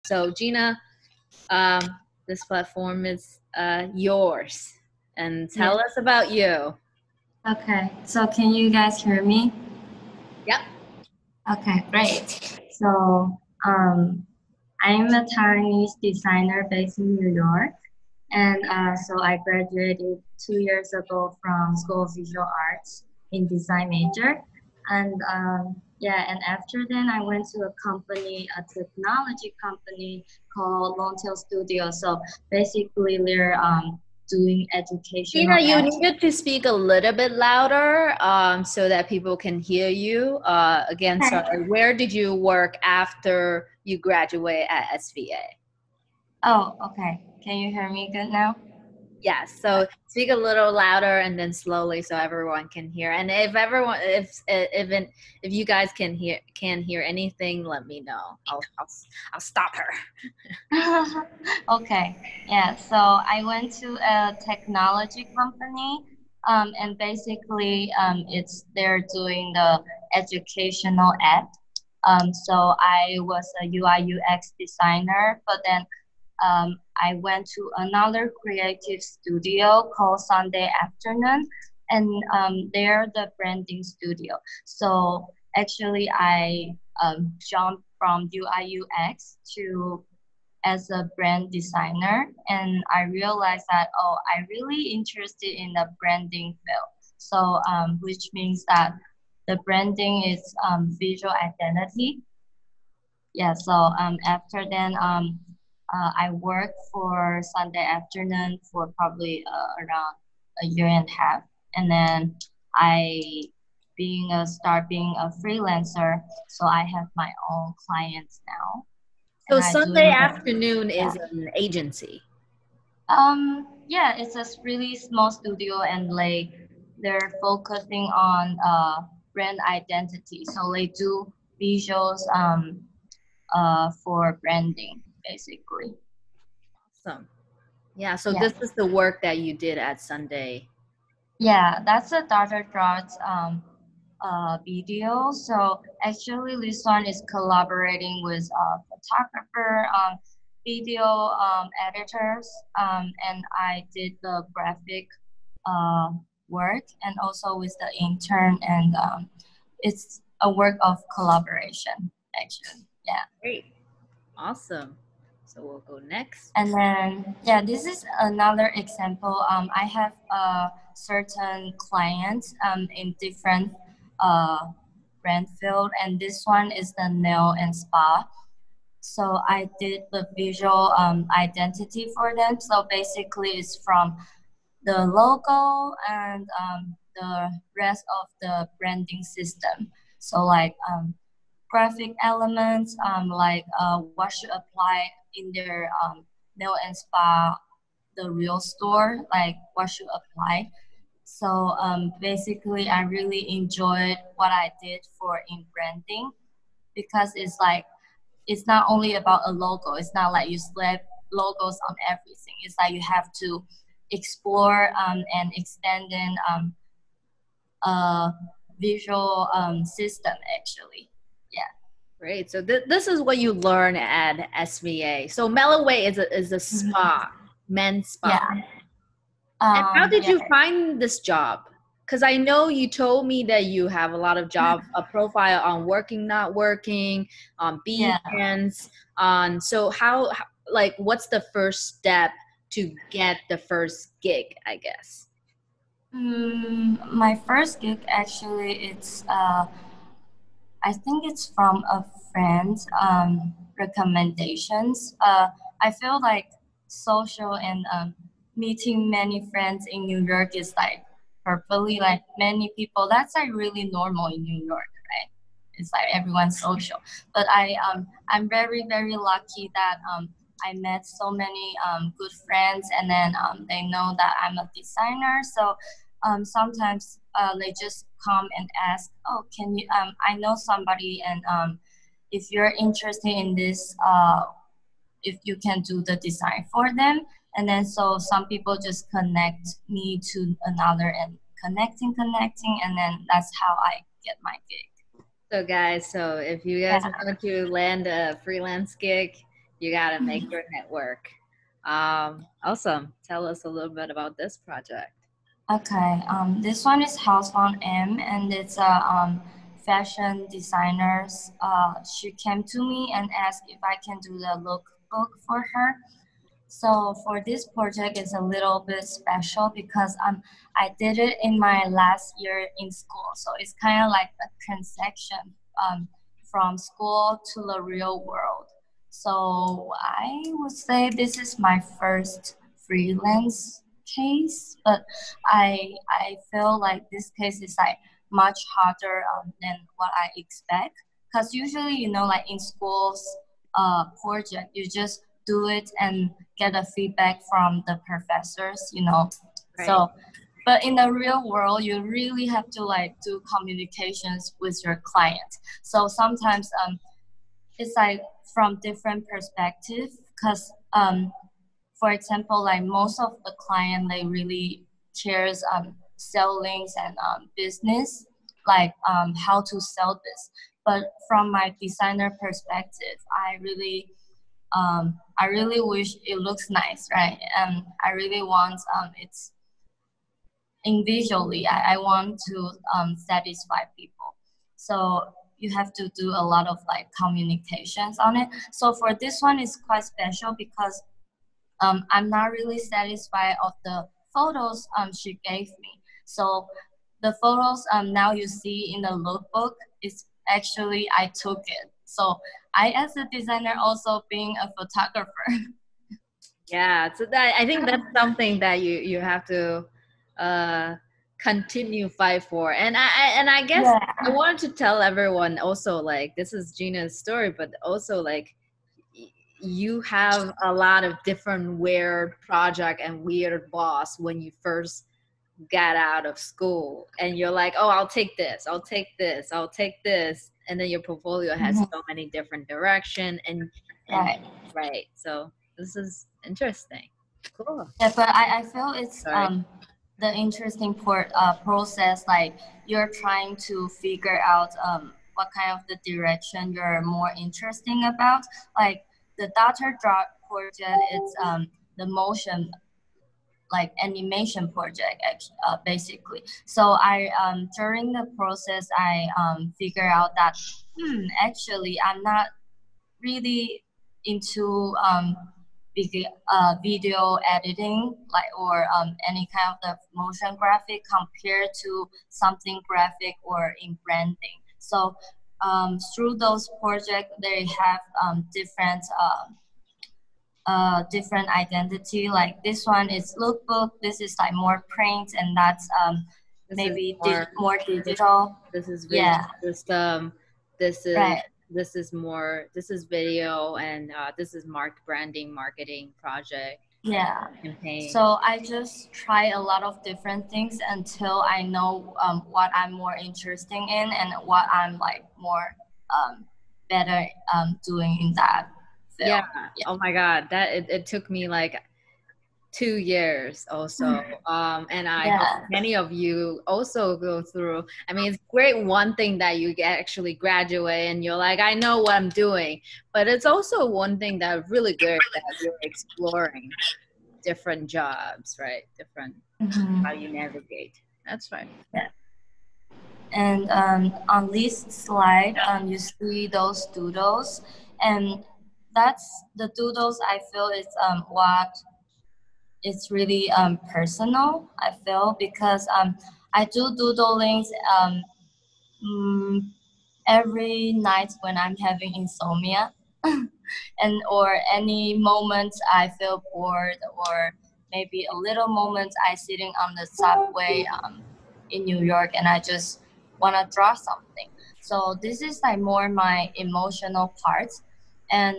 So Gina, this platform is yours, and Yeah. tell us about you. Okay. So can you guys hear me? Yep. Okay, great. So I'm a Taiwanese designer based in New York, and so I graduated 2 years ago from School of Visual Arts in design major, and yeah, and after then I went to a company, a technology company called Longtail Studio. So basically, they're doing educational Gina, you apps. needed to speak a little bit louder so that people can hear you. Again, sorry. Where did you work after you graduate at SVA? Oh, okay. Can you hear me good now? Yes. So speak a little louder and then slowly so everyone can hear. And if everyone, if you guys can hear anything, let me know. I'll stop her. Okay. Yeah. So I went to a technology company, and basically, it's they're doing the educational app. So I was a UI UX designer, but then I went to another creative studio called Sunday Afternoon, and they're the branding studio. So actually, I jumped from UI UX to as a brand designer, and I realized that I really interested in the branding field. So which means that the branding is visual identity. Yeah, so after then I worked for Sunday Afternoon for probably around a year and a half, and then I being a freelancer, so I have my own clients now, and So I Sunday doing the afternoon yeah. is an agency. Yeah, it's a really small studio, and like they're focusing on brand identity. So they do visuals for branding basically. Awesome. Yeah. So Yeah. this is the work that you did at Sunday. Yeah, that's a Dr. Drought video. So actually, this one is collaborating with photographer, video editors, and I did the graphic uh, work and also with the intern, and it's a work of collaboration actually. Yeah. Great. Awesome. So we'll go next. And then, yeah, this is another example. I have certain clients in different uh, brand field, and this one is the nail and spa. So I did the visual identity for them. So basically, it's from the logo and the rest of the branding system. So like graphic elements, like what should apply in their nail and spa, the real store, like what should apply. So basically, I really enjoyed what I did for in branding because it's like it's not only about a logo. It's not like you slap logos on everything. It's like you have to explore and extend in a visual system actually. Yeah. Great. So this is what you learn at SVA. So Melloway is a spa, men's spa. Yeah. And how did Yeah. you find this job? Because I know you told me that you have a lot of job a profile on working, not working, on Yeah. weekends, on so like what's the first step to get the first gig, I guess? My first gig actually it's I think it's from a friend's recommendations. I feel like social and meeting many friends in New York is like purposely like many people. That's like really normal in New York, right? It's like everyone's social. But I'm very lucky that I met so many good friends, and then they know that I'm a designer. So sometimes they just come and ask, oh, can you, I know somebody, and if you're interested in this, if you can do the design for them. And then so some people just connect me to another and connecting, and then that's how I get my gig. So guys, so if you guys Yeah. want to land a freelance gig, You gotta make your network. Awesome. Tell us a little bit about this project. Okay, this one is Housefound M, and it's a fashion designer. She came to me and asked if I can do the lookbook for her. So for this project, it's a little bit special because I did it in my last year in school. So it's kind of like a transaction from school to the real world. So I would say this is my first freelance case, but I feel like this case is like much harder than what I expect. Because usually, like in schools, project, you just do it and get a feedback from the professors. Right. So, but in the real world, you really have to like do communications with your client. So sometimes it's like from different perspective because for example, like most of the client they really cares sellings and business, like how to sell this. But from my designer perspective, I really wish it looks nice, right? And I really want it's in visually. I want to satisfy people. So you have to do a lot of like communications on it. So for this one, it's quite special because I'm not really satisfied of the photos she gave me. So the photos now you see in the lookbook is actually I took it. So I as a designer also being a photographer. Yeah, so that I think that's something that you have to uh continue fight for. And I guess I Yeah. wanted to tell everyone also, like, this is Gina's story, but also like you have a lot of different weird project and weird boss when you first got out of school, and you're like, oh, I'll take this, I'll take this, I'll take this, and then your portfolio has Mhm. so many different direction, and Right. right. So this is interesting. Cool. Yeah, but I feel it's Sorry. the interesting process like you're trying to figure out what kind of the direction you're more interesting about. Like the data drop project, it's the motion like animation project basically. So I during the process I figure out that actually I'm not really into video editing like or any kind of the motion graphic compared to something graphic or in branding. So through those projects they have different identity. Like this one is lookbook. This is like more print, and that's This is maybe more. more This, digital. this is visual Yeah, system. This is right. this is more. This is video, and this is branding, marketing project Yeah. campaign. So I just try a lot of different things until I know what I'm more interested in and what I'm like more better doing in that Yeah. field. Yeah. Oh my God, that it took me like 2 years also. And I hope Yeah. many of you also go through. I mean, it's great one thing that you actually graduate and you're like, I know what I'm doing. But it's also one thing that really good that you're exploring different jobs, right? Different how you Mhm. navigate. That's right. Yeah. And on this slide, you see those doodles, and that's the doodles. I feel it's what it's really personal. I feel because I do doodlings mm, every night when I'm having insomnia, and or any moments I feel bored, or maybe a little moment I sitting on the subway in New York and I just want to draw something. So this is like more my emotional parts, and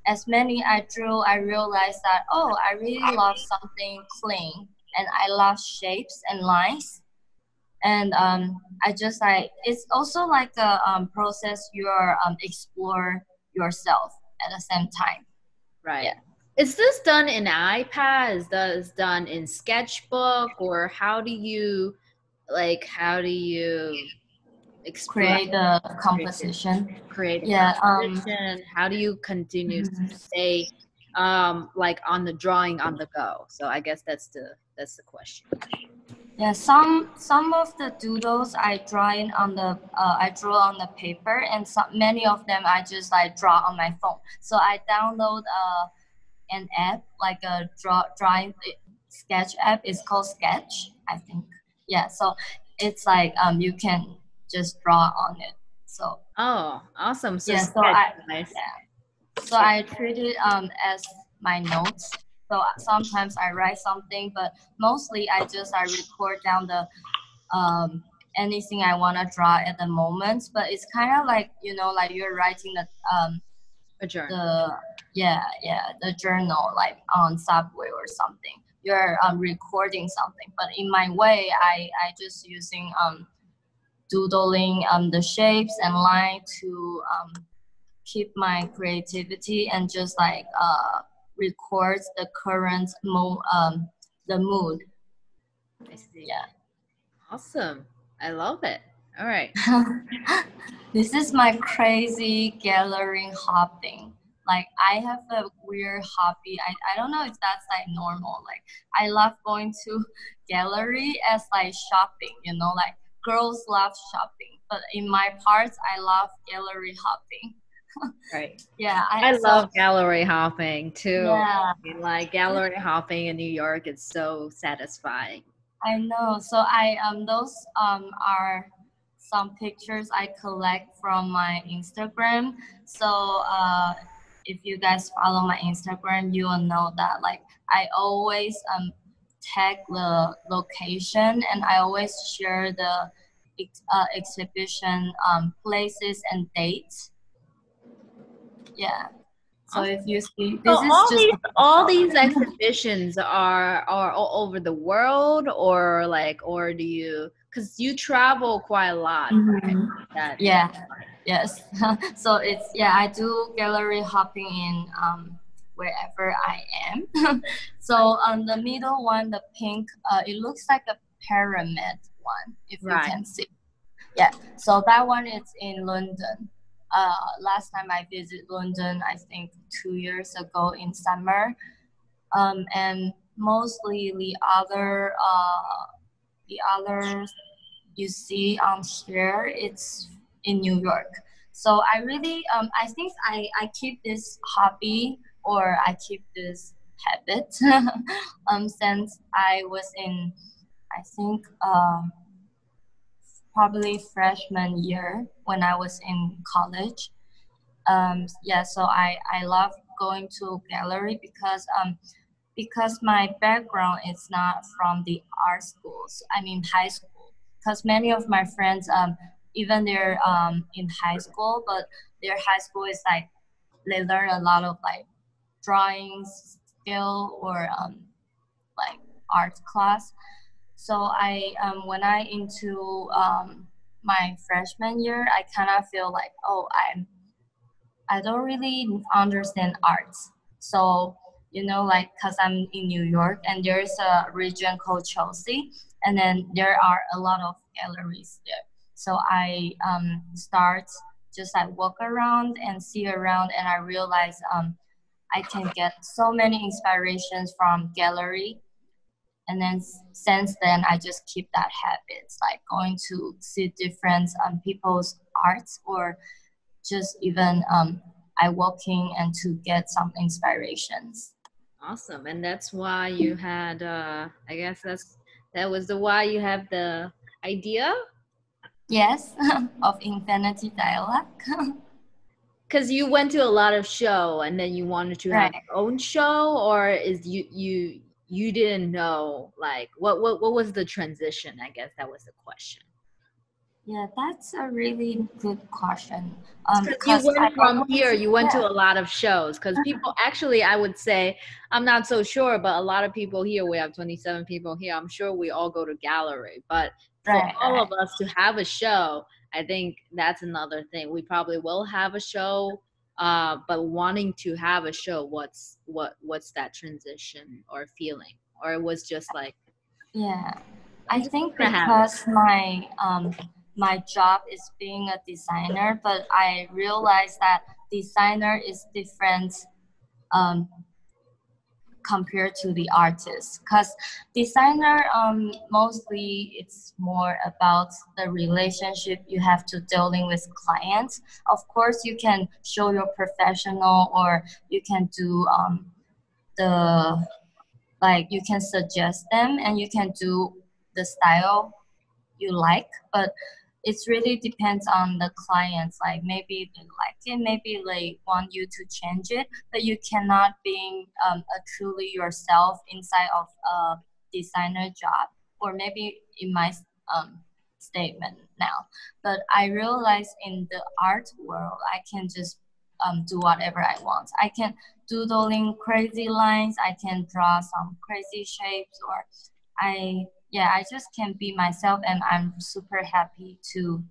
as many I drew, I realized that oh, I really love something clean, and I love shapes and lines, and I just like it's also like a process you're explore yourself at the same time. Yeah. Right. Is this done in iPad? Is this done in Sketchbook? Or how do you express create the creative, composition. create a Yeah. composition? How do you continue to Mhm. stay like on the drawing on the go? So I guess that's the question. Yeah, some of the doodles I draw in on the I draw on the paper, and some many of them I just like draw on my phone. So I download an app like a drawing sketch app. It's called Sketch, I think. Yeah, so it's like you can just draw on it. So Oh, awesome. So yeah, sketch, nice. so I treat it as my notes. So sometimes I write something, but mostly I record down the um, anything I want to draw at the moment. But it's kind of like, like you're writing A journal. the the journal like on Subway or something. You're recording something. But in my way, I just using doodling the shapes and line to keep my creativity and just like records the current the mood. I see. Yeah. Awesome. I love it. All right. This is my crazy gallery hopping. Like I have a weird hobby. I don't know if that's like normal. Like I love going to gallery as like shopping, like girls love shopping. But in my parts I love gallery hopping. Right. Yeah, I so love gallery hopping too. yeah, I mean, like gallery hopping in New York is so satisfying. I know. So I those are some pictures I collect from my Instagram. So if you guys follow my Instagram, you will know that like I always tag the location, and I always share the exhibition places and dates. Yeah. So Awesome. if you see, So this is just all these exhibitions are all over the world, or like, or do you, because you travel quite a lot, right? Mhm. That Yeah. Yes. So it's I do gallery hopping in wherever I am. So on the middle one, the pink, it looks like a pyramid one, if you right. can see. Yeah. So that one is in London. Last time I visited London, I think 2 years ago in summer. And mostly the others you see here, it's in New York. So I really, I think I keep this hobby, or I keep this habit since I was in, I think, probably freshman year when I was in college. Yeah, so I love going to gallery because my background is not from the art schools. I mean high school. Because many of my friends, even they're in high school, but their high school is like they learn a lot of like drawings skill, or like art class. So I when I into my freshman year, I kind of feel like, oh, I don't really understand arts. So, like, because I'm in New York and there's a region called Chelsea, and then there are a lot of galleries there. So I start just like walk around and see around, and I realize I can get so many inspirations from gallery. And then since then, I just keep that habit, like going to see different people's arts, or just even I walking and to get some inspirations. Awesome. And that's why you had I guess that was the why you have the idea, Yes, of infinity dialogue. because you went to a lot of show and then you wanted to have Right. your own show, or is you didn't know, like what was the transition? I guess that was the question. Yeah, that's a really good question. Because you Because I went from here, always, you went to yeah, a lot of shows. Because people actually, I would say, I'm not so sure, but a lot of people here, we have 27 people here. I'm sure we all go to gallery. But for right, all of right. us to have a show, I think that's another thing. We probably will have a show, but wanting to have a show, what's that transition or feeling? Or it was just like, Yeah, I'm I just think gonna have it. because my my job is being a designer, but I realized that designer is different um, compared to the artist, because designer mostly it's more about the relationship you have to dealing with clients. Of course you can show your professional, or you can do the like you can suggest them and you can do the style you like, but it's really depends on the clients. Like maybe they like it, maybe they want you to change it, but you cannot being a truly yourself inside of a designer job, or maybe in my statement now. But I realize in the art world, I can just do whatever I want. I can doodling crazy lines, I can draw some crazy shapes, or I just can be myself, and I'm super happy to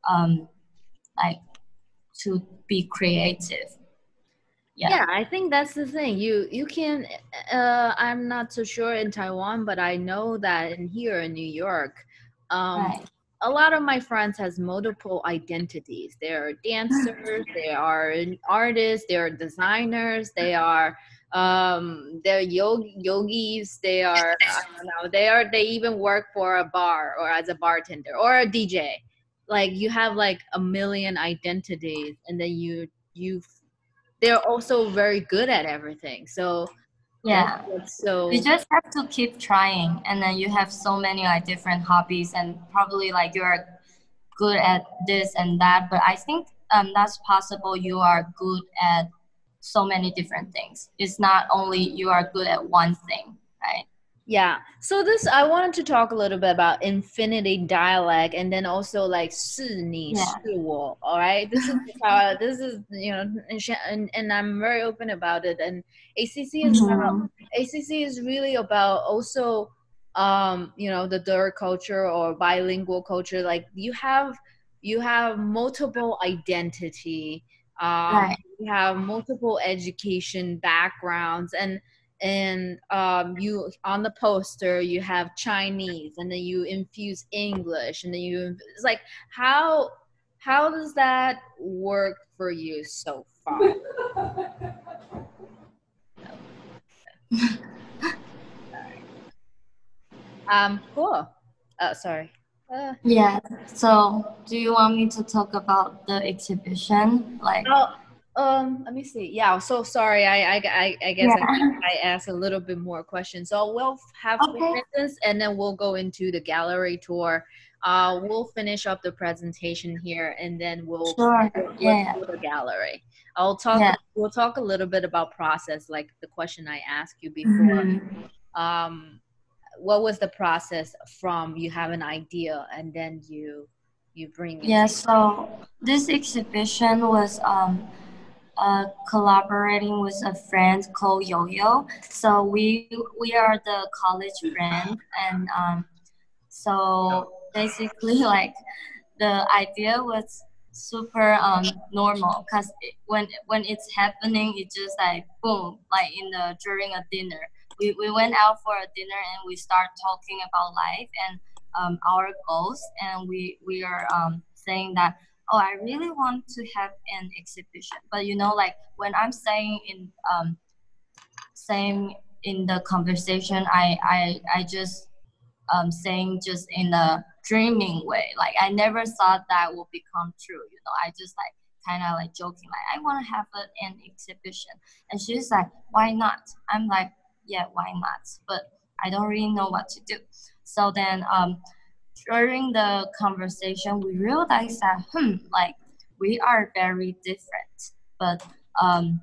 um like to be creative. Yeah, Yeah. I think that's the thing. You can I'm not so sure in Taiwan, but I know that in here in New York, um Right. a lot of my friends has multiple identities. They're dancers, they are artists, they are designers, they're yogis, they are I don't know, they even work for a bar or as a bartender or a DJ. Like you have like a million identities, and then you they're also very good at everything. So that's Yeah. what's You so just have to keep trying, and then you have so many like different hobbies, and probably like you're good at this and that. But I think that's possible. You are good at so many different things. It's not only you are good at one thing, right? yeah. So this I wanted to talk a little bit about infinity dialect, and then also like 是你是 Yeah. 我. All right. This is how this is and I'm very open about it. And ACC is about Mm-hmm. ACC is really about also the third culture or bilingual culture. Like you have multiple identity, um Right. you have multiple education backgrounds, and you on the poster you have Chinese, and then you infuse English, and then it's like how does that work for you so far? Cool. Sorry. Yeah. So, do you want me to talk about the exhibition? Like, Oh, let me see. Yeah, so sorry. I guess yeah. I asked a little bit more questions. So we'll have four Okay. minutes, and then we'll go into the gallery tour. We'll finish up the presentation here, and then Sure. let's Yeah. do the gallery. I'll talk. Yeah. We'll talk a little bit about process, like the question I asked you before. Mm-hmm. Um, what was the process from you have an idea and then you bring it? Yeah. So this exhibition was collaborating with a friend called Yo Yo. So we are the college friend, and so basically like the idea was super normal, because when it's happening, it just like boom, like in the during a dinner. We went out for a dinner and we start talking about life and our goals, and we are saying that, oh, I really want to have an exhibition, but like when I'm saying in the conversation, I just saying just in a dreaming way. Like I never thought that would become true. I just like kind of like joking, like I want to have an exhibition, and she's like, why not? I'm like, yeah, why not? But I don't really know what to do. So then during the conversation, we realized that like we are very different, but um,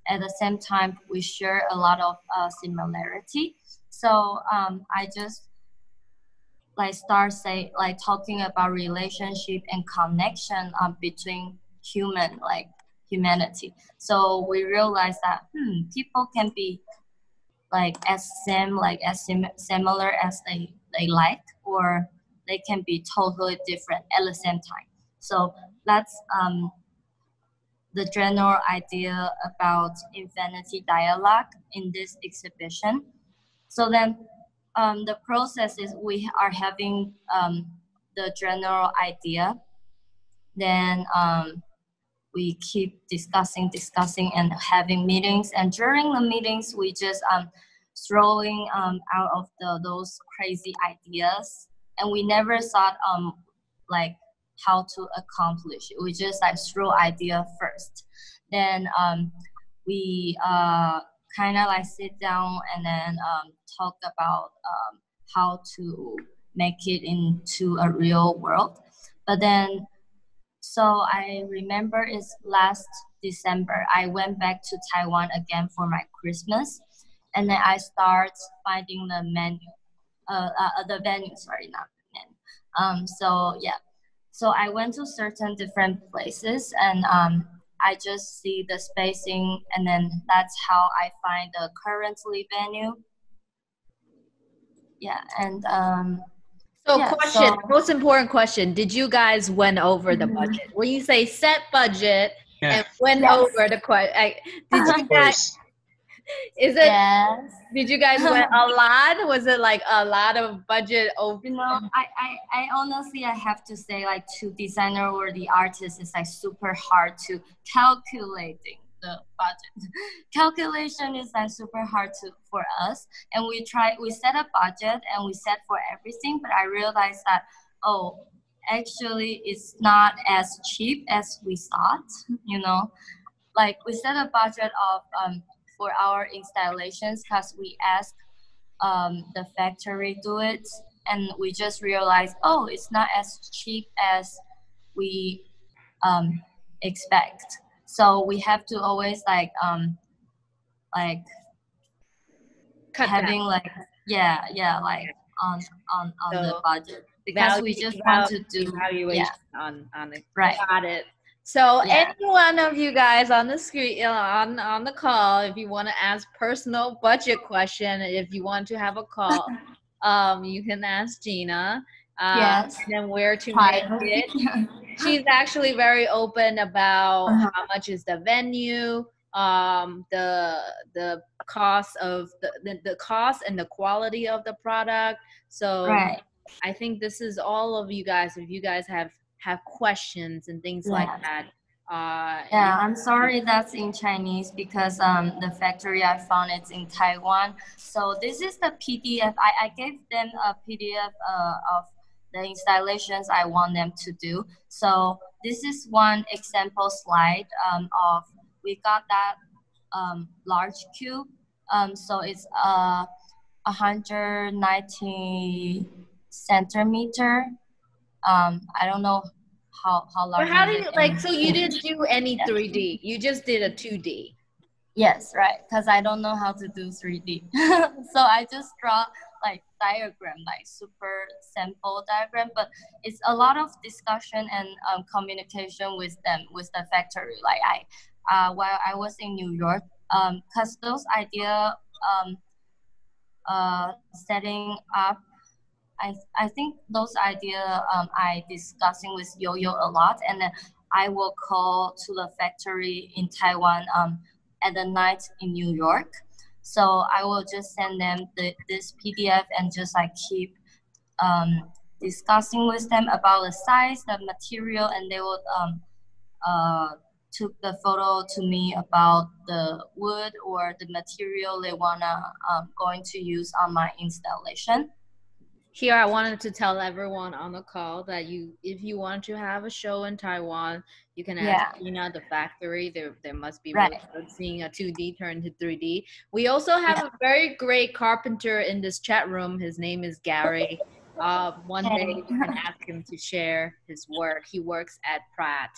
at the same time, we share a lot of similarity. So I just like start say like talking about relationship and connection between humanity. So we realize that people can be like as similar as they like, or they can be totally different at the same time. So that's the general idea about infinity dialogue in this exhibition. So then the process is we are having the general idea. Then we keep discussing and having meetings. And during the meetings, we just throwing out of those crazy ideas, and we never thought like how to accomplish it. We just like throw idea first. Then we kind of like sit down and then talk about how to make it into a real world. But then, so I remember it's last December, I went back to Taiwan again for my Christmas, and then I start finding the menu, the venue, sorry, not the menu. So yeah, so I went to certain different places, and I just see the spacing, and then that's how I find the currently venue. Yeah, and So yeah, question, so most important question, did you guys went over the budget? When you say set budget and went Yes. over the did you Of guys, course. is it, yes. did you guys went a lot? Was it like a lot of budget over? You know, I honestly, I have to say, like, to designer or the artist, it's like super hard to calculating the budget. Calculation is like super hard for us, and we set a budget and we set for everything, but I realized that, oh, actually it's not as cheap as we thought. You know, like we set a budget of for our installations because we asked the factory do it, and we just realized, oh, it's not as cheap as we expect. So we have to always like Cut having down. like like on So the budget, because we just want to do evaluation on it. Right. Got it. So Yeah. any one of you guys on the screen, on the call, if you want to ask personal budget question, if you want to have a call, you can ask GINA. Yes. And then where to make it. She's actually very open about how much is the venue, the cost of the cost and the quality of the product. So Right. I think this is all of you guys. If you guys have questions and things like that. Yeah, I'm sorry that's in Chinese because the factory I found it's in Taiwan. So this is the PDF. I gave them a PDF of the installations I want them to do. So this is one example slide of, we got that large cube. So it's 190 centimeter. I don't know how large. But how do you like? So you didn't do any 3D. You just did a 2D. Yes, right. Because I don't know how to do 3D. So I just draw like diagram, like super simple diagram. But it's a lot of discussion and communication with them, with the factory. Like while I was in New York, because those idea setting up, I think those idea I discussing with Yo-Yo a lot, and then I will call to the factory in Taiwan at the night in New York. So I will just send them this PDF and just like keep discussing with them about the size, the material, and they will took the photo to me about the wood or the material they wanna going to use on my installation. Here, I wanted to tell everyone on the call that if you want to have a show in Taiwan, you can ask GINA, the factory. There must be really good seeing a 2D turn to 3D. We also have a very great carpenter in this chat room. His name is Gary. One day you can ask him to share his work. He works at Pratt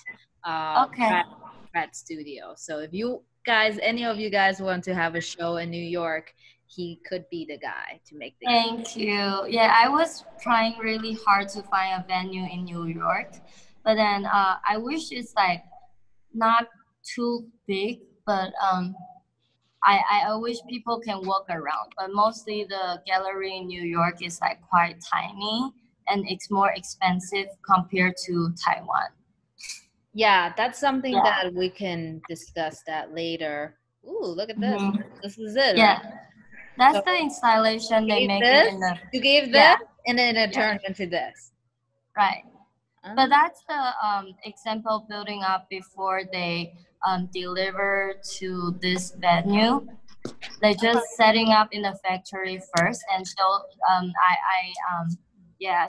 Studio. So if you guys, any of you guys want to have a show in New York, he could be the guy to make things. Thank you. Yeah, I was trying really hard to find a venue in New York, but then I wish it's like not too big, but I wish people can walk around. But mostly the gallery in New York is like quite tiny, and it's more expensive compared to Taiwan. Yeah, that's something that we can discuss that later. Ooh, look at this. This is it. Yeah. Right? That's so the installation they make it in the. You gave this, and then it turned into this. Right. But that's the example building up before they deliver to this venue. They just setting up in the factory first, and so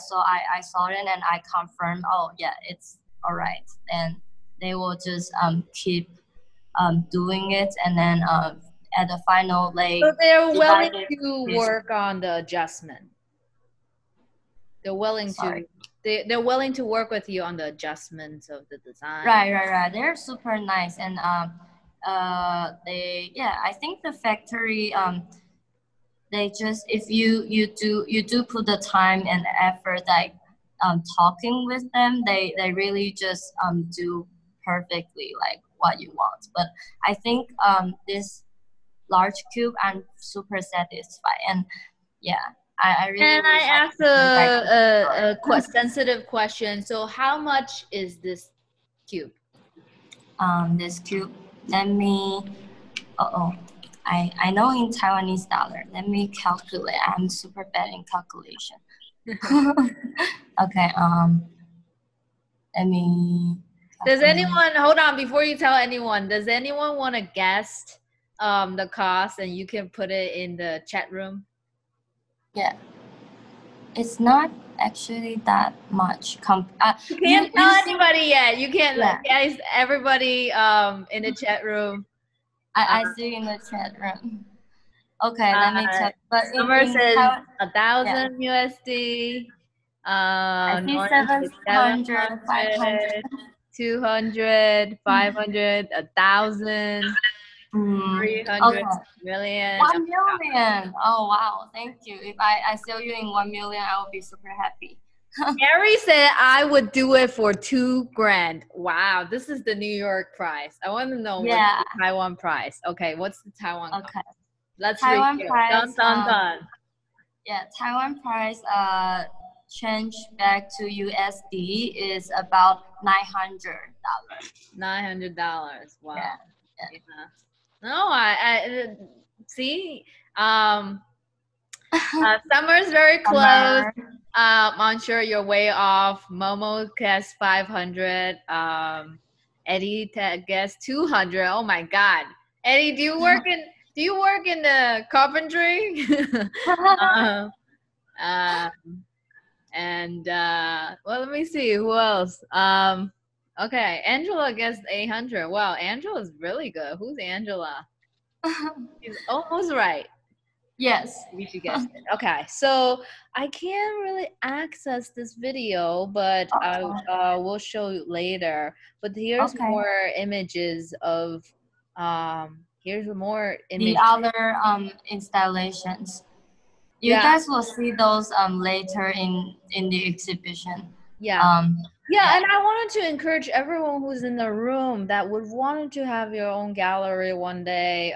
so I saw it and I confirmed. Oh yeah, it's all right. And they will just keep doing it, and then at the final they So they're willing divide it. to work on the adjustment. They're willing Sorry. to they're willing to work with you on the adjustments of the design. Right. They're super nice, and I think the factory they just, if you do put the time and effort, like talking with them, they really just do perfectly like what you want. But I think this large cube, I'm super satisfied, and yeah, I really And I wish I asked a sensitive question. So how much is this cube? This cube. Let me. I know in Taiwanese dollar. Let me calculate. I'm super bad in calculation. Okay. Let me. Does anyone hold on before you tell anyone? Does anyone want to guess the cost, and you can put it in the chat room? Yeah. It's not actually that much. You can't tell anybody yet. You can't, guys. Everybody in the chat room. I see in the chat room. Okay, let me check. But Summer says 1,000 USD. I see 700, 500. 200, 500, 1,000, 300 million. 1 million. Oh wow, thank you. If I sell you in 1 million, I will be super happy. Gary said I would do it for $2,000. Wow, this is the New York price. I want to know what's the Taiwan price. Okay, what's the Taiwan price? Let's Taiwan review. Price. Done. Yeah, Taiwan price change back to USD is about $900. $900. Wow. Yeah. No, I see. Summer's very close. I'm sure you're way off. Momo guessed 500. Eddie guessed 200. Oh my God, Eddie, do you work in the carpentry? Well, let me see who else. Okay, Angela guessed 800. Wow, Angela's really good. Who's Angela? She's almost right. Yes. We should guess it. Okay, so I can't really access this video, but I will show you later. But here's more images of here's more images. The other installations. You guys will see those later in the exhibition. Yeah. And I wanted to encourage everyone who's in the room that would want to have your own gallery one day.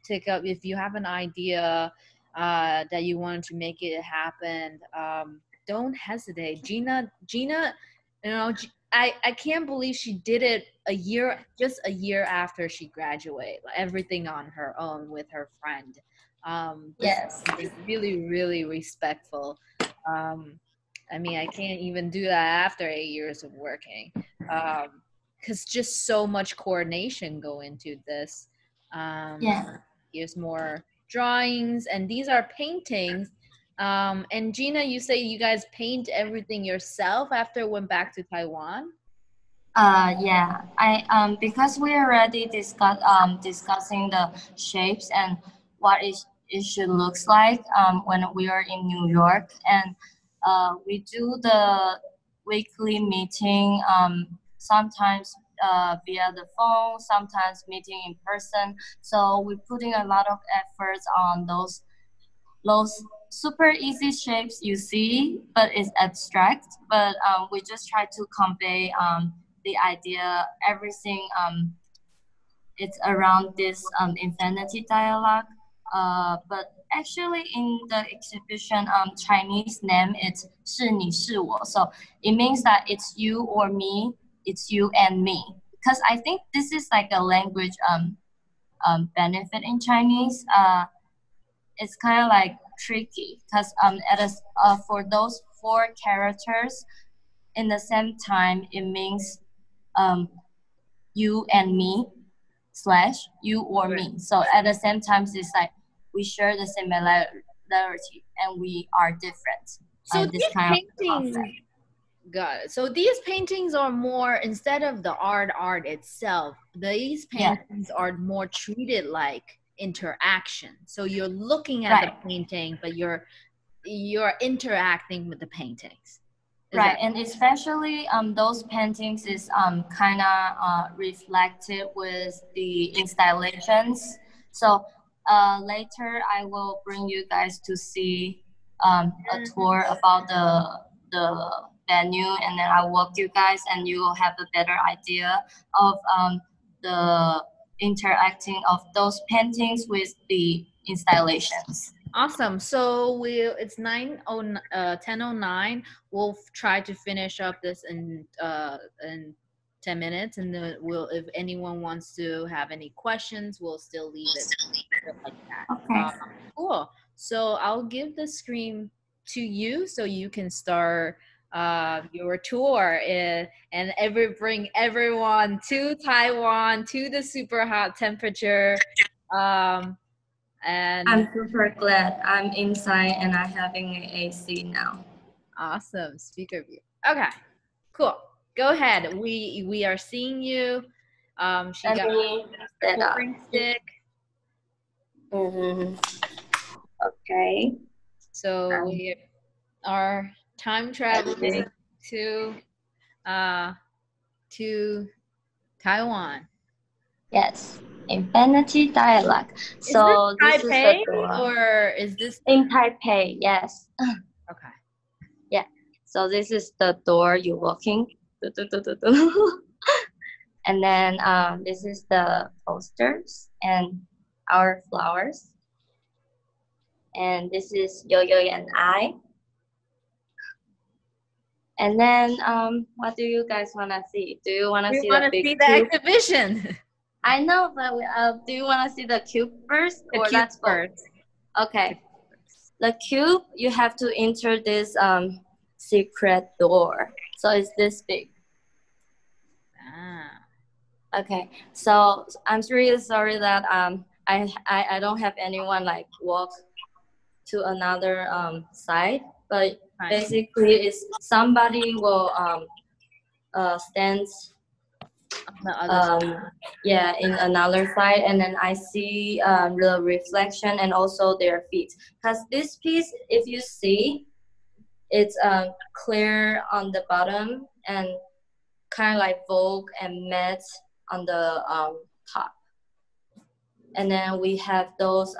Take up if you have an idea that you wanted to make it happen. Don't hesitate. Gina, you know, I can't believe she did it just a year after she graduated, like everything on her own with her friend. This is really, really respectful. I mean, I can't even do that after 8 years of working, because just so much coordination go into this. Here's more drawings, and these are paintings. And Gina, you say you guys paint everything yourself after went back to Taiwan? Yeah, I because we already discussing the shapes and what it should looks like when we are in New York, and we do the weekly meeting sometimes via the phone, sometimes meeting in person. So we're putting a lot of efforts on those super easy shapes you see, but it's abstract. But we just try to convey the idea, everything. It's around this infinity dialogue. But actually in the exhibition, Chinese name it's 是你是我, so it means that it's you or me, it's you and me. Because I think this is like a language benefit in Chinese. It's kind of like tricky because for those 4 characters, in the same time, it means you and me / you or me. So at the same time, it's like we share the similarity and we are different. So This these kind of paintings, concept. got it. So these paintings are more, instead of the art itself, these Yeah, paintings are more treated like interaction. So you're looking at the right. painting, but you're interacting with the paintings. Is Right, that and especially those paintings is kind of reflected with the installations. So later I will bring you guys to see a tour about the venue, and then I'll walk you guys, and you will have a better idea of the interacting of those paintings with the installations. awesome? So it's 10:09. We'll try to finish up this in 10 minutes, and then if anyone wants to have any questions, we'll still leave it like that. Okay. Cool. So I'll give the screen to you so you can start your tour, and bring everyone to Taiwan, to the super hot temperature. Um, and I'm super glad I'm inside and I'm having an AC now. awesome speaker view. Okay, cool. Go ahead. We are seeing you. She Let got me a set up. pouring stick. Mm-hmm. Okay. So we are time traveling Editing. uh to Taiwan. Yes. Infinity dialogue. Is this So this is the Taipei door. or is this In Taipei, yes. okay? Yeah. So this is the door you're walking. Du- du- du- du- du. And then this is the posters and our flowers. And this is Yo-Yo and I. And then what do you guys want to see? Do you want to We see want the to big see the cube? exhibition. I know, but do you want to see the cube first, The or cute let's go? first. Okay. The cube, you have to enter this secret door. So it's this big. Ah, Okay. So I'm really sorry that I don't have anyone like walk to another side, but fine. basically it's somebody will stand On the other side. yeah, in another side, and then I see the reflection and also their feet, because this piece, if you see, it's clear on the bottom and kind of like Vogue and matte on the top, and then we have those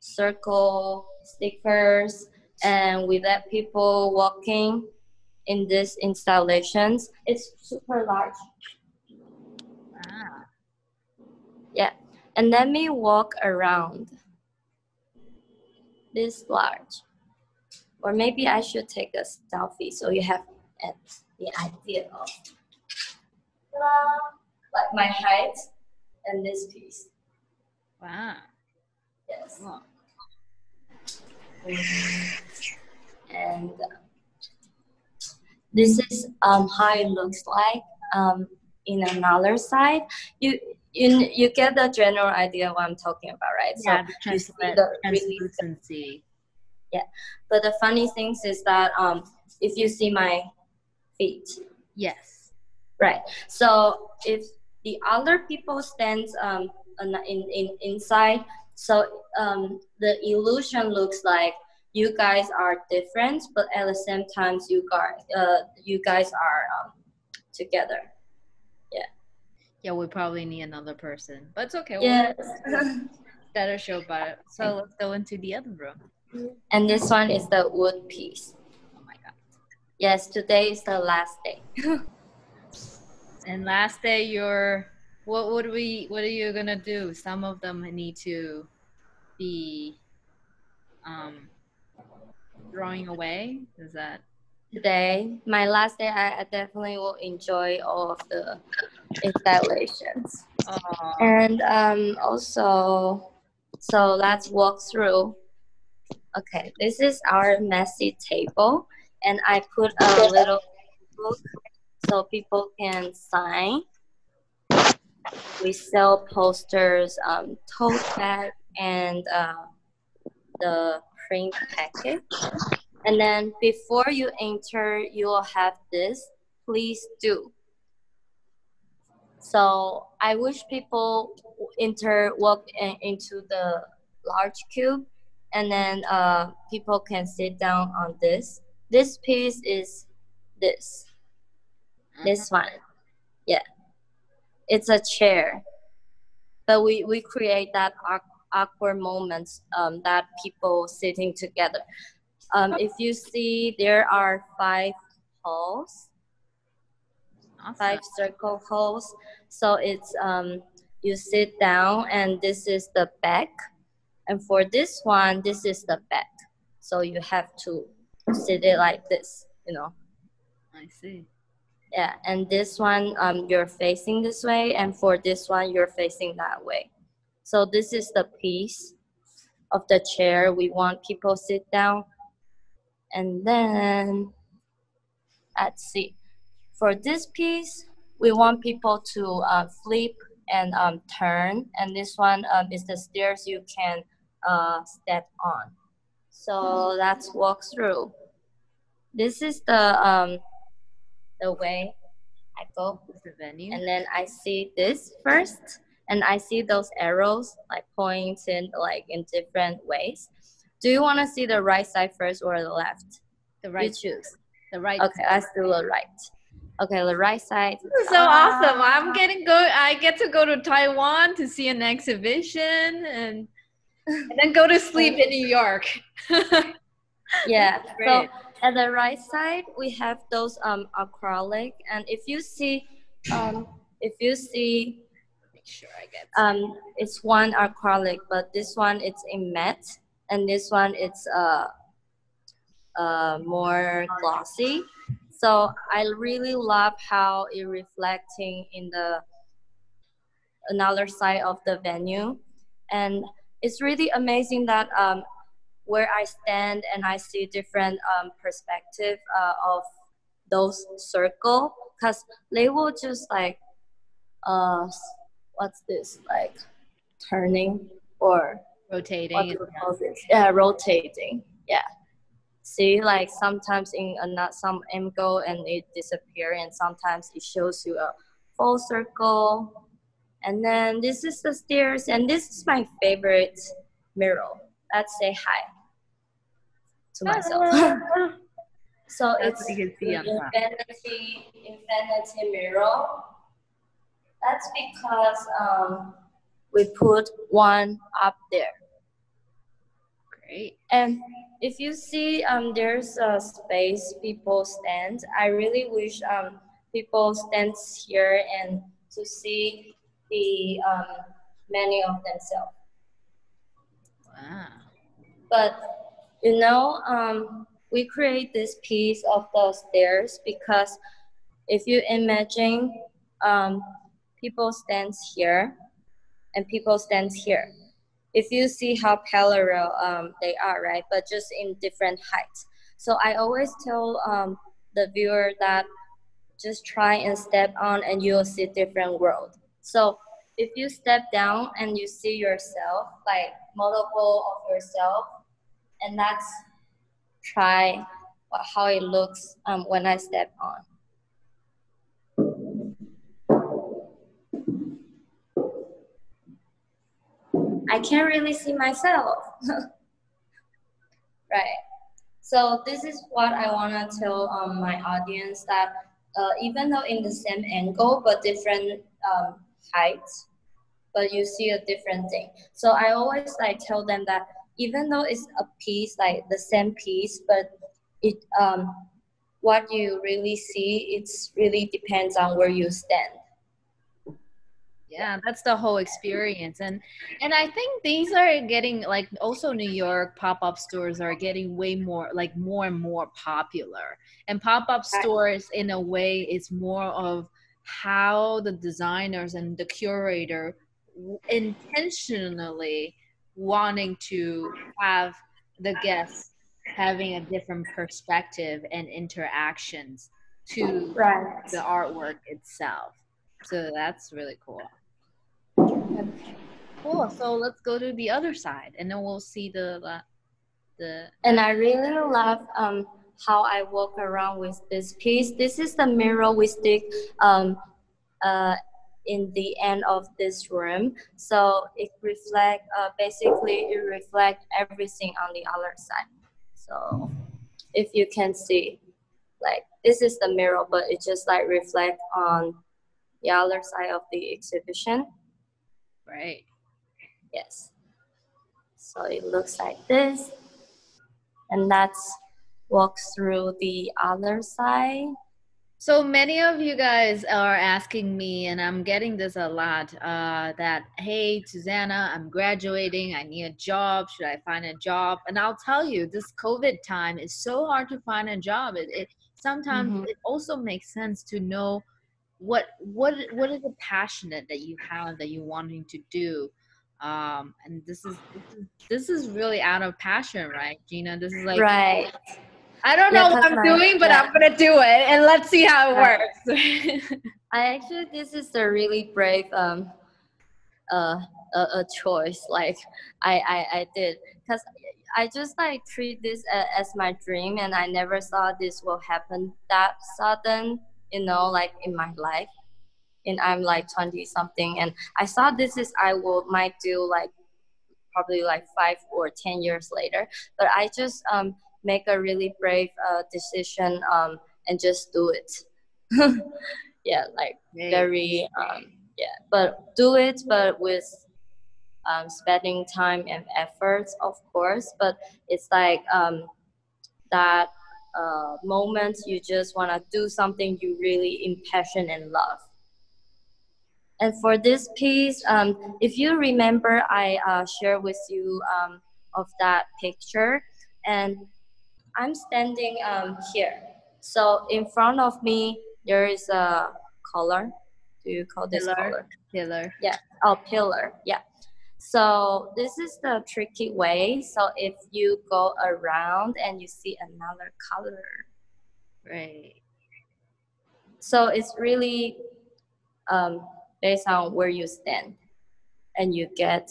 circle stickers, and we let people walking in these installations. It's super large. Ah, Yeah, and let me walk around this large. Or maybe I should take a selfie so you have the idea of like my height and this piece. wow. Yes. Cool. And this is how it looks like in another side. You get the general idea of what I'm talking about, right? Yeah, So the you see the really, translucency. yeah. But the funny things is that if you see my feet, Yes. right. So if the other people stands inside, so the illusion looks like you guys are different, but at the same time you guys are together. Yeah. Yeah, we probably need another person, but it's okay. We'll Yes. better show about it. So let's go into the other room. And this one is the wood piece. Oh my god. Yes, today is the last day. And last day, what are you gonna do? Some of them need to be throwing away. Is that Today, my last day, I definitely will enjoy all of the installations. oh And also, so let's walk through. Okay, this is our messy table, and I put a little book so people can sign. We sell posters, tote bag, and the print package. And then before you enter, you will have this. Please do. So I wish people into the large cube, and then people can sit down on this. This piece is this. This one. Yeah, it's a chair. But we create that awkward moments that people sitting together. If you see, there are five holes, Awesome. 5 circle holes. So it's you sit down, and this is the back, and for this one, this is the back. So you have to sit it like this, you know. I see. Yeah, and this one you're facing this way, and for this one you're facing that way. So this is the piece of the chair we want people sit down. And then let's see, for this piece we want people to flip and turn, and this one is the stairs you can step on. So let's walk through. This is the way I go, The venue. and then I see this first, and I see those arrows like pointing like in different ways. Do you want to see the right side first or the left? The right. You choose. The right. Okay, let's do the right. Okay, the right side. This is so awesome. I get to go to Taiwan to see an exhibition and then go to sleep in New York. Yeah. So at the right side we have those acrylic, and if you see Make sure I get it's one acrylic, but this one it's in matte, and this one it's more glossy. So I really love how it reflecting in the another side of the venue, and it's really amazing that where I stand and I see different perspective of those circle, because they will just like what's this, like turning or rotating. what do you call this? Yeah, rotating. Yeah. See, like sometimes in some angle and it disappear, and sometimes it shows you a full circle. And then this is the stairs, and this is my favorite mirror. Let's say hi to myself. So That's it's what you can see on top. infinity mirror. That's because we put one up there. Great. And if you see there's a space people stand, I really wish people stand here and to see the many of themselves. Wow. But you know, we create this piece of the stairs because if you imagine people stands here and people stands here, if you see how parallel they are, right? But just in different heights. So I always tell the viewer that just try and step on and you'll see different world. So if you step down and you see yourself, like multiple of yourself, and that's try how it looks when I step on. I can't really see myself. Right. So this is what I want to tell my audience, that even though in the same angle but different heights, but you see a different thing. So I always like tell them that even though it's a piece, like the same piece, but it what you really see, it's really depends on where you stand. Yeah, that's the whole experience. And I think these are getting, like, also New York pop-up stores are getting way more, like, more and more popular. And pop-up stores in a way is more of how the designers and the curator intentionally wanting to have the guests having a different perspective and interactions to Right. the artwork itself. So that's really cool. Okay. Cool. So let's go to the other side, and then we'll see the. And I really love how I walk around with this piece. This is the mirror we stick um, uh, in the end of this room. So it reflect basically it reflect everything on the other side. So if you can see, like this is the mirror, but it just like reflect on the other side of the exhibition. Right. Yes. So it looks like this, and that's walks through the other side. So many of you guys are asking me, and I'm getting this a lot, that, hey, Susanna, I'm graduating. I need a job. Should I find a job? And I'll tell you, this COVID time is so hard to find a job. It sometimes Mm-hmm. it also makes sense to know what is the passionate that you have that you're wanting to do. And this is really out of passion, right, Gina? This is like, Right. I don't Yeah, know what cause I'm my doing, but yeah. I'm gonna do it, and let's see how it Right. works. I actually this is a really brave uh a choice. Like I did because I just like treat this as my dream, and I never thought this will happen that sudden. Like in my life. And I'm like 20 something, and I thought this is I will might do like probably like 5 or 10 years later, but I just make a really brave decision and just do it. Yeah, like Great. very yeah, but do it, but with spending time and efforts, of course. But it's like that moment you just want to do something you really impassion and love. And for this piece, if you remember, I shared with you of that picture, and I'm standing here. So in front of me, there is a color. Do you call this Pillar, color? pillar. Yeah, oh, pillar. Yeah. So this is the tricky way. So if you go around and you see another color, Right. so it's really um, based on where you stand, and you get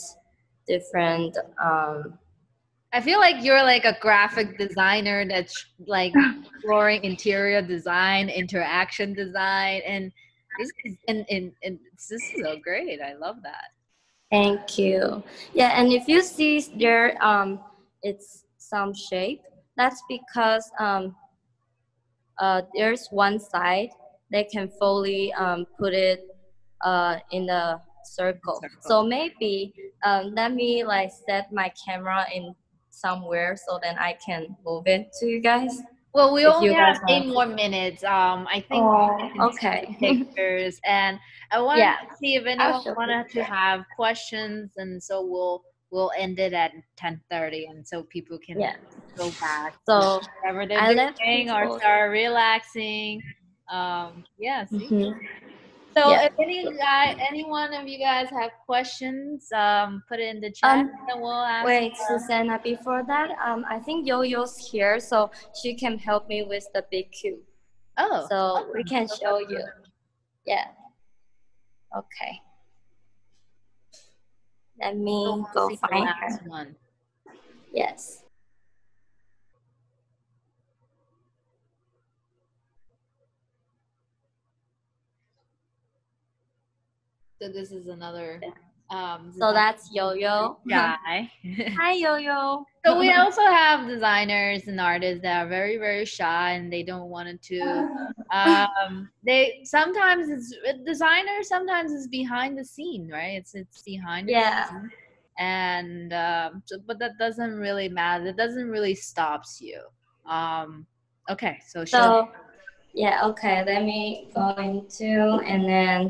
different I feel like you're like a graphic designer that's like exploring interior design, interaction design, and this is so great. I love that. thank you. Yeah, and if you see there it's some shape, that's because there's one side they can fully put it in a circle. Circle. So maybe let me like set my camera in somewhere so then I can move it to you guys Well, we if only you have guys eight want. more minutes. I think I Oh, can see the okay. pictures, and I wanted Yeah, to see if I'll anyone show wanted to picture. have questions, and so we'll end it at 10:30, and so people can Yeah. go back to So whatever they're I let doing or people. start relaxing. Yeah. See. Hmm. So Yeah. if any one of you guys have questions, put it in the chat, Um. and we'll ask. Wait, Susanna. Before that, I think Yo-Yo's here, so she can help me with the big cube. Oh, So we awesome. can So show you. Yeah. Okay. Let me we'll go see the find last her. one. Yes. So this is another So design that's Yo-Yo. guy. Hi, Yo-Yo. So we also have designers and artists that are very, very shy and they don't want to. They sometimes it's designer. Sometimes it's behind the scene, right? It's behind the Yeah. scene, and but that doesn't really matter. That doesn't really stops you. Um, okay, so show. So yeah. Okay. Let me go into and then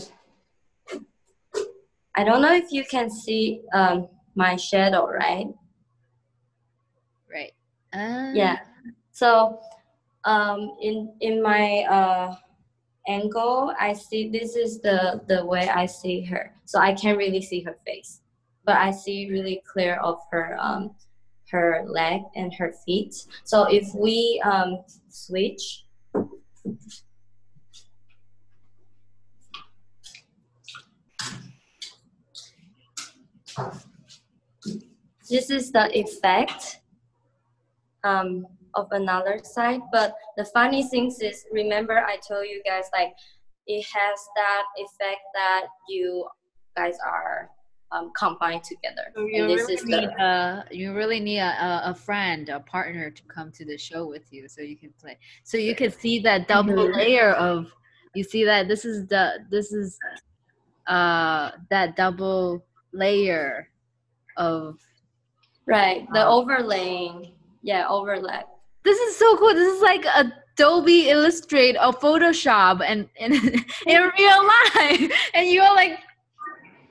I don't know if you can see my shadow, right? Right. Yeah. So in my angle, I see this is the way I see her. So I can't really see her face, but I see really clear of her leg and her feet. So if we switch, this is the effect of another side. But the funny thing is, remember I told you guys like it has that effect that you guys are combined together. So And this is the you really need a friend, a partner to come to the show with you, so you can play. So you can see that double layer of. You see that this is that double layer of. right, the overlaying, yeah, overlap. This is so cool. This is like Adobe Illustrate or Photoshop and in real life, and you're like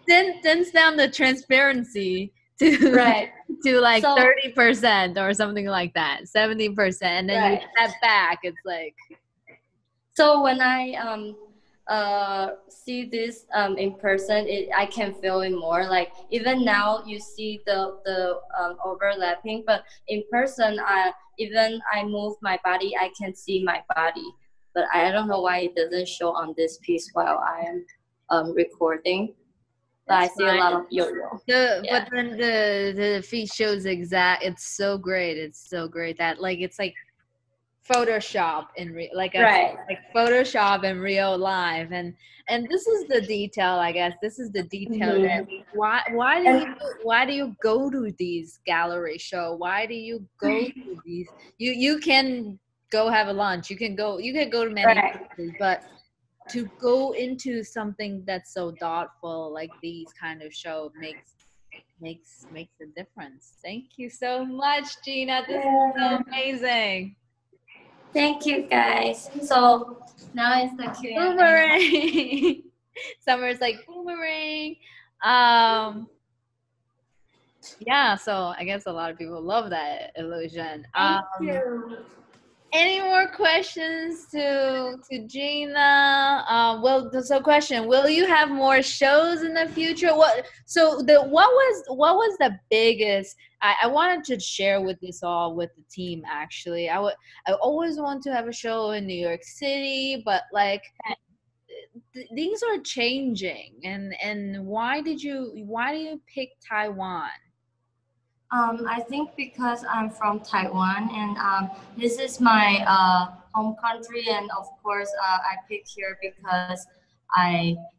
dense down the transparency to Right. to like So- 30% or something like that, 70%, and then you Right. step back. It's like So when I see this in person, I can feel it more. Like even now, you see the overlapping, but in person, I move my body, I can see my body. But I don't know why it doesn't show on this piece while I am recording. But I see a lot of yo-yo. But then the feed shows exact. It's so great. It's so great that like it's like Photoshop in like Photoshop in real life, and this is the detail. I guess this is the detail that why do you go to these gallery show? Why do you go to these? You can go have a lunch. You can go to many places, but to go into something that's so thoughtful like these kind of show makes a difference. Thank you so much, Gina. This is so amazing. Thank you, guys. So now it's the Q&A. Boomerang. Summer's like boomerang. Yeah, so I guess a lot of people love that illusion. Thank you. Any more questions to Gina? So question: will you have more shows in the future? What was the biggest? I wanted to share with this all with the team. Actually, I always want to have a show in New York City, but like things are changing. And why do you pick Taiwan? I think because I'm from Taiwan and this is my home country, and of course I picked here because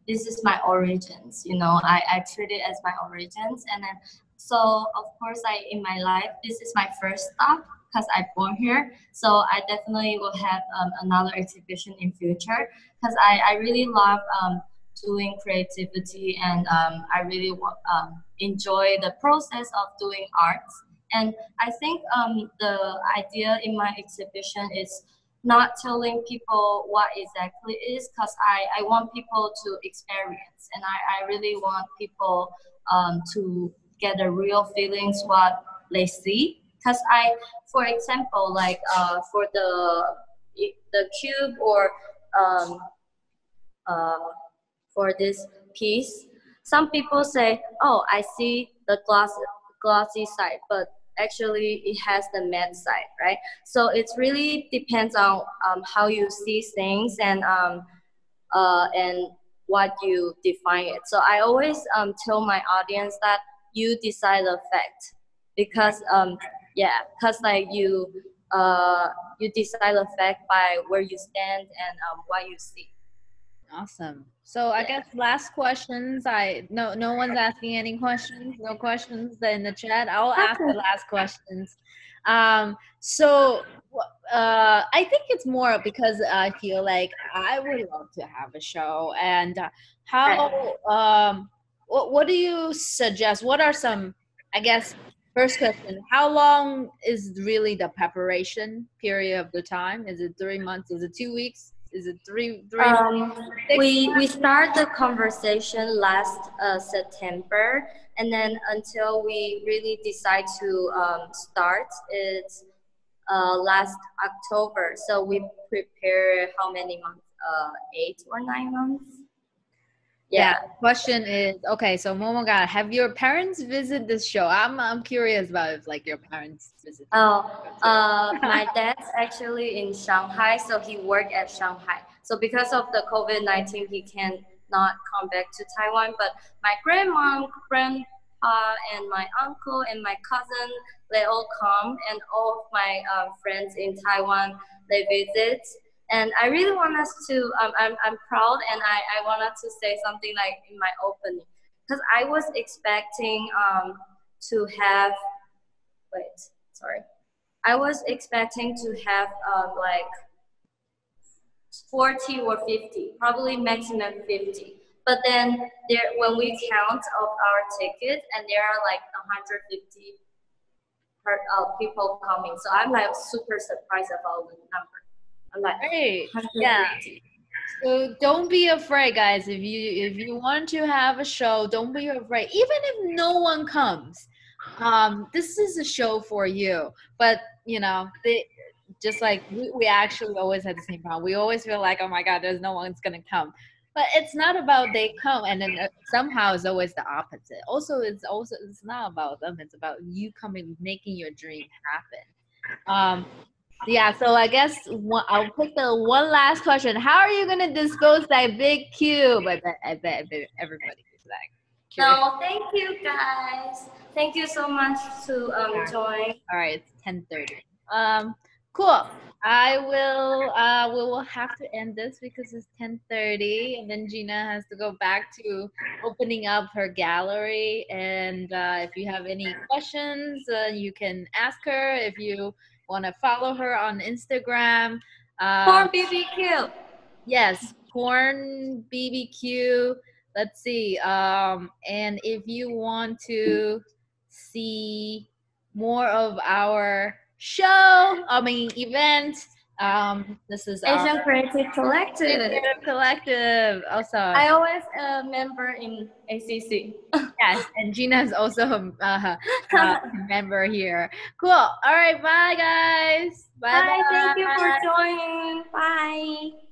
this is my origins. You know, I treat it as my origins, and then so of course in my life this is my first stop because I born here. So I definitely will have another exhibition in future because I really love doing creativity, and I really enjoy the process of doing arts. And I think the idea in my exhibition is not telling people what exactly it is, because I want people to experience, and I really want people to get the real feelings what they see. Because for example, like for the cube or um, uh, for this piece, some people say, oh, I see the glossy side, but actually it has the matte side, right? So it really depends on how you see things and what you define it. So I always tell my audience that you decide the fact, because because like you decide the fact by where you stand and what you see. Awesome. So I guess last questions. No one's asking any questions. No questions in the chat. I'll ask the last questions. So I think it's more because I feel like I would love to have a show. And what do you suggest? What are some, I guess, first question, how long is really the preparation period of the time? Is it 3 months? Is it 2 weeks? Is it three we start the conversation last September, and then until we really decide to start, it's last October. So we prepare how many months? 8 or 9 months. Yeah. Question is, okay, so Momoga, have your parents visit this show? I'm curious about if like your parents visit. My dad's actually in Shanghai, so he worked at Shanghai. So because of the COVID-19, he can not come back to Taiwan. But my and my uncle and my cousin, they all come, and all of my friends in Taiwan, they visit. And I really want us to, I'm proud, and I wanted to say something like in my opening, because I was expecting to have, wait, sorry. I was expecting to have like 40 or 50, probably maximum 50. But then there, when we count of our tickets, and there are like 150 people coming. So I'm like super surprised about the number. I'm like Great. Yeah. 150. So don't be afraid, guys. If you want to have a show, don't be afraid. Even if no one comes, this is a show for you. But they just like we actually always had the same problem. We always feel like, oh my God, there's no one's gonna come. But it's not about they come, and then somehow it's always the opposite. It's not about them. It's about you coming, making your dream happen. Yeah, so I guess I'll pick the one last question. How are you gonna dispose that big cube? I bet everybody is like curious. No, thank you guys. Thank you so much to join. All right, it's 10:30. Cool. I will. We will have to end this because it's 10:30, and then Gina has to go back to opening up her gallery. And if you have any questions, you can ask her. If you want to follow her on Instagram, For BBQ. yes, corn BBQ. Let's see. And if you want to see more of our show, event, this is our Asian Creative Collective. collective. Also, I always a member in ACC. yes, and Gina is also a member here. Cool. All right, bye guys. Bye Bye. Thank you for bye. joining. Bye.